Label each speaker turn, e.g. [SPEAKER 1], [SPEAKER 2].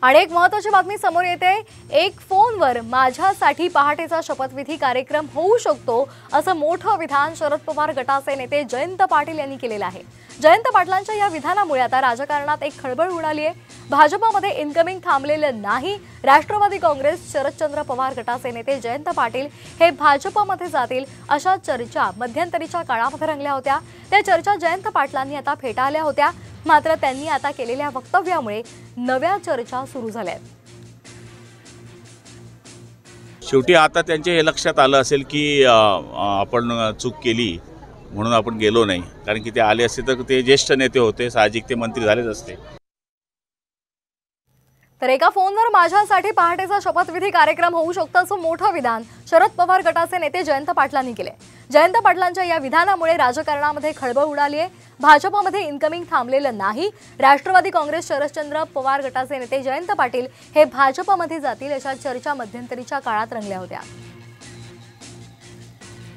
[SPEAKER 1] आणि एक महत्त्वाची बातमी समोर येते। एक फोनवर माझ्यासाठी पहाटेचा शपथविधी कार्यक्रम होऊ शकतो असं मोठं विधान शरद पवार गटाचे नेते जयंत पाटील यांनी केलेलं आहे। जयंत पाटलांच्या या विधानामुळे आता राजकारणात एक खळबळ उडाली आहे। भाजपमध्ये इनकमिंग थांबलेलं नाही। राष्ट्रवादी काँग्रेस शरदचंद्र पवार गटाचे नेते जयंत पाटील हे भाजपमध्ये जातील अशा चर्चा मध्यंतरीच्या काळामध्ये रंगल्या होत्या। त्या चर्चा जयंत पाटलांनी आता फेटाळल्या होत्या, मात्र त्यांनी आता केलेल्या वक्तव्यामुळे नव्या चर्चा सुरू झाल्या आहेत।
[SPEAKER 2] शेवटी आता त्यांच्या हे लक्षात आलं असेल की आपण चूक केली म्हणून आपण गेलो नाही, कारण की ते आले असते तर ते ज्येष्ठ नेते होते, साहजिक ते मंत्री झालेच असते।
[SPEAKER 1] तर एका फोनवर माझ्यासाठी पहाटेचा शपथविधी कार्यक्रम होऊ शकतो असं मोठं विधान शरद पवार गटाचे नेते जयंत पाटलांनी केले। जयंत पाटलांच्या या विधानामुळे राजकारणामध्ये खळबळ उडाली आहे। भाजपमध्ये इनकमिंग थांबलेलं नाही। राष्ट्रवादी काँग्रेस शरदचंद्र पवार गटाचे नेते जयंत पाटील हे भाजपमध्ये जातील अशा चर्चा मध्यंतरीच्या काळात रंगल्या होत्या।